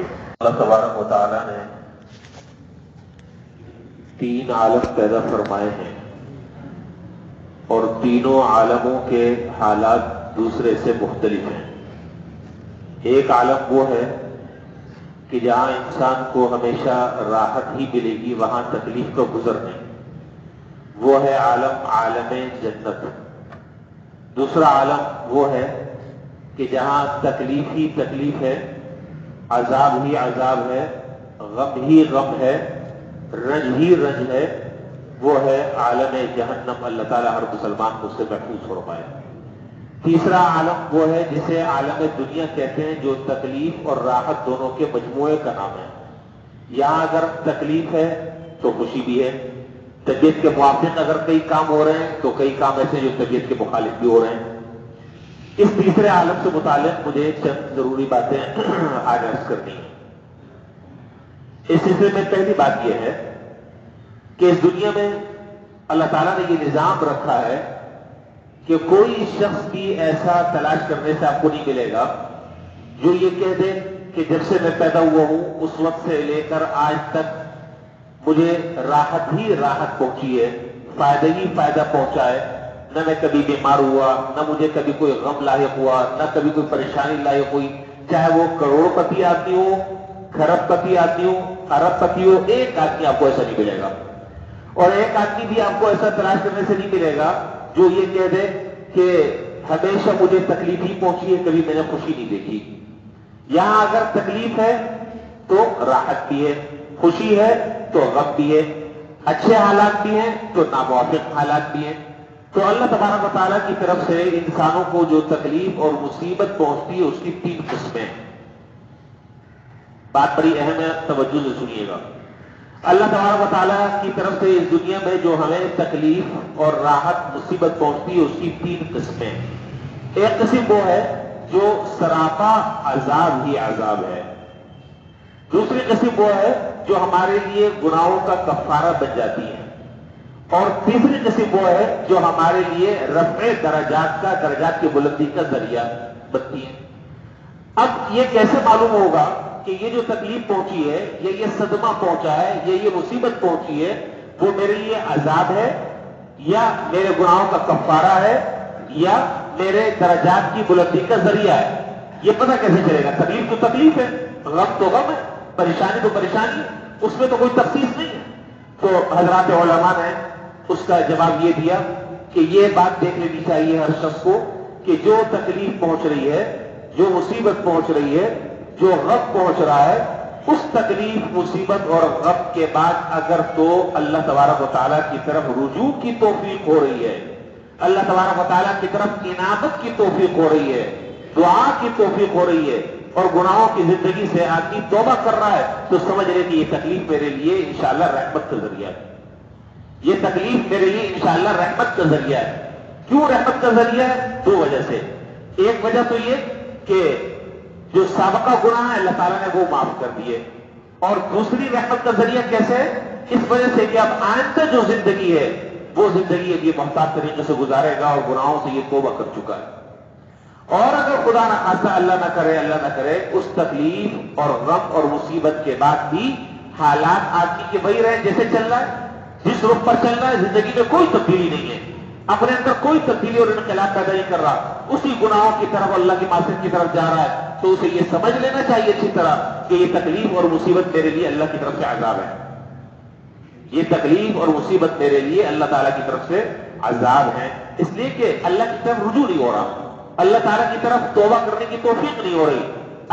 اللہ تبارک و تعالیٰ نے 3 عالم پیدا فرمائے ہیں اور تینوں عالموں کے حالات دوسرے سے مختلف ہیں۔ ایک عالم وہ ہے کہ جہاں انسان کو ہمیشہ راحت ہی ملے گی، وہاں تکلیف کا گزر نہیں، وہ ہے عالم جنت۔ دوسرا عالم وہ ہے کہ جہاں تکلیف ہی تکلیف ہے، عذاب ہی عذاب ہے، غم ہی غم ہے، رنج ہی رنج ہے، وہ ہے عالم جہنم۔ اللہ تعالیٰ ہر مسلمان کو اس سے محفوظ فرمائے۔ تیسرا عالم وہ ہے جسے عالم دنیا کہتے ہیں، جو تکلیف اور راحت دونوں کے مجموعے کا نام ہے۔ یہاں اگر تکلیف ہے تو خوشی بھی ہے، طبیعت کے موافق اگر کئی کام ہو رہے ہیں تو کئی کام ایسے جو طبیعت کے مخالف بھی ہو رہے ہیں۔ اس تیسرے عالم سے متعلق مجھے چند ضروری باتیں آج عرض کرنی ہیں۔ اس سلسلے میں پہلی بات یہ ہے کہ اس دنیا میں اللہ تعالیٰ نے یہ نظام رکھا ہے کہ کوئی شخص بھی ایسا تلاش کرنے سے آپ کو نہیں ملے گا جو یہ کہہ دے کہ جب سے میں پیدا ہوا ہوں اس وقت سے لے کر آج تک مجھے راحت ہی راحت پہنچی ہے، فائدہ ہی فائدہ پہنچا ہے، نہ میں کبھی بیمار ہوا، نہ مجھے کبھی کوئی غم لاحق ہوا، نہ کبھی کوئی پریشانی لاحق ہوئی، چاہے وہ کروڑ پتی آدمی ہو، کھرب پتی آدمی ہو، ارب پتی ہو، ایک آدمی آپ کو ایسا نہیں ملے گا۔ اور ایک آدمی بھی آپ کو ایسا تلاش کرنے سے نہیں ملے گا جو یہ کہہ دے کہ ہمیشہ مجھے تکلیف ہی پہنچی ہے، کبھی میں نے خوشی نہیں دیکھی۔ یہاں اگر تکلیف ہے تو راحت بھی ہے، خوشی ہے تو غم بھی ہے، اچھے حالات بھی ہیں تو ناموافق حالات بھی ہیں۔ تو اللہ تبارک و تعالیٰ کی طرف سے انسانوں کو جو تکلیف اور مصیبت پہنچتی ہے اس کی 3 قسمیں ہیں۔ بات بڑی اہم ہے، توجہ سے سنیے گا۔ اللہ تبارک و تعالیٰ کی طرف سے اس دنیا میں جو ہمیں تکلیف اور راحت مصیبت پہنچتی ہے اس کی 3 قسمیں۔ ایک قسم وہ ہے جو سراپا عذاب ہی عذاب ہے، دوسری قسم وہ ہے جو ہمارے لیے گناہوں کا کفارہ بن جاتی ہے، اور تیسری قسم وہ ہے جو ہمارے لیے رفع درجات کی بلندی کا ذریعہ بنتی ہے۔ اب یہ کیسے معلوم ہوگا کہ یہ جو تکلیف پہنچی ہے، یہ صدمہ پہنچا ہے، یہ مصیبت پہنچی ہے، وہ میرے لیے عذاب ہے یا میرے گناہوں کا کفارہ ہے یا میرے درجات کی بلندی کا ذریعہ ہے؟ یہ پتہ کیسے چلے گا؟ تکلیف تو تکلیف ہے، غم تو غم ہے، پریشانی تو پریشانی ہے، اس میں تو کوئی تخصیص نہیں ہے۔ تو حضرات علماء نے اس کا جواب یہ دیا کہ یہ بات دیکھ لینی چاہیے ہر شخص کو کہ جو تکلیف پہنچ رہی ہے، جو مصیبت پہنچ رہی ہے، جو غم پہنچ رہا ہے، اس تکلیف مصیبت اور غم کے بعد اگر تو اللہ تبارک و تعالیٰ کی طرف رجوع کی توفیق ہو رہی ہے، اللہ تبارک و تعالیٰ کی طرف انابت کی توفیق ہو رہی ہے، دعا کی توفیق ہو رہی ہے، اور گناہوں کی زندگی سے آدمی توبہ کر رہا ہے، تو سمجھ لے کہ یہ تکلیف میرے لیے انشاءاللہ رحمت کا ذریعہ ہے۔ یہ تکلیف میرے لیے انشاءاللہ رحمت کا ذریعہ ہے۔ کیوں رحمت کا ذریعہ ہے؟ 2 وجہ سے۔ ایک وجہ تو یہ کہ جو سابقہ گناہ ہے اللہ تعالیٰ نے وہ معاف کر دیے، اور دوسری رحمت کا ذریعہ کیسے؟ اس وجہ سے کہ اب آئندہ جو زندگی ہے وہ زندگی اب یہ محتاط طریقے سے گزارے گا اور گناہوں سے یہ توبہ کر چکا ہے۔ اور اگر خدا نہ خاصہ اللہ نہ کرے اس تکلیف اور غم اور مصیبت کے بعد بھی حالات آدمی کے وہی رہے جیسے چل رہا ہے، جس رخ پر چل رہا ہے، زندگی میں کوئی تبدیلی نہیں ہے، اپنے اندر کوئی تبدیلی اور انقلاب پیدا نہیں کر رہا، اسی گناہوں کی طرف اللہ کی معصیت کی طرف جا رہا ہے، تو اسے یہ سمجھ لینا چاہیے اچھی طرح کہ یہ تکلیف اور مصیبت میرے لیے اللہ کی طرف سے عذاب ہے۔ یہ تکلیف اور مصیبت میرے لیے اللہ تعالیٰ کی طرف سے عذاب ہے، اس لیے کہ اللہ کی طرف رجوع نہیں ہو رہا، اللہ تعالیٰ کی طرف توبہ کرنے کی توفیق نہیں ہو رہی،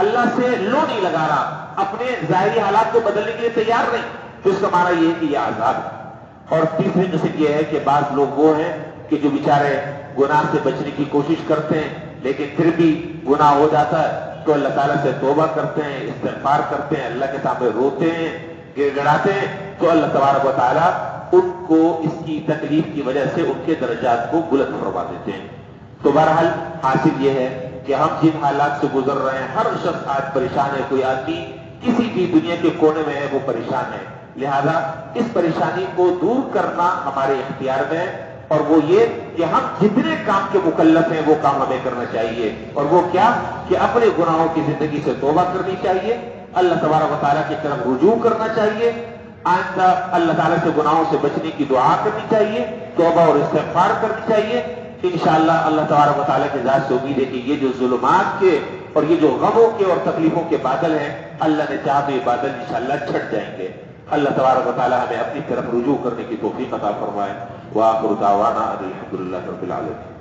اللہ سے لو نہیں لگا رہا، اپنے ظاہری حالات کو بدلنے کے لیے تیار نہیں، تو اس کا معنی یہ ہے کہ یہ عذاب ہے۔ اور تیسری قسم یہ ہے کہ بعض لوگ وہ ہیں کہ جو بیچارے گناہ سے بچنے کی کوشش کرتے ہیں لیکن پھر بھی گناہ ہو جاتا ہے تو اللہ تعالیٰ سے توبہ کرتے ہیں، استغفار کرتے ہیں، اللہ کے سامنے روتے ہیں، گر گڑاتے ہیں، تو اللہ تبارک و تعالیٰ ان کو اس کی تکلیف کی وجہ سے ان کے درجات کو بلند فرما دیتے ہیں۔ تو بہرحال حاصل یہ ہے کہ ہم جن حالات سے گزر رہے ہیں، ہر شخص آج پریشان ہے، کوئی آدمی کسی بھی دنیا کے کونے میں ہے وہ پریشان ہے، لہذا اس پریشانی کو دور کرنا ہمارے اختیار میں ہے، اور وہ یہ کہ ہم جتنے کام کے مکلف ہیں وہ کام ہمیں کرنا چاہیے، اور وہ کیا کہ اپنے گناہوں کی زندگی سے توبہ کرنی چاہیے، اللہ تبارک و تعالیٰ کی طرف رجوع کرنا چاہیے، آئندہ اللہ تعالیٰ سے گناہوں سے بچنے کی دعا کرنی چاہیے، توبہ اور استغفار کرنی چاہیے۔ انشاءاللہ اللہ تبارک و تعالیٰ کی ذات سے امید ہے کہ یہ جو ظلمات کے اور یہ جو غموں کے اور تکلیفوں کے بادل ہیں، اللہ نے چاہا تو یہ بادل انشاءاللہ چھٹ جائیں گے۔ اللہ تبارک و تعالیٰ ہمیں اپنی طرف رجوع کرنے کی توفیق عطا فرمائے۔ وآخر دعوانا ان الحمد للہ رب العالمین۔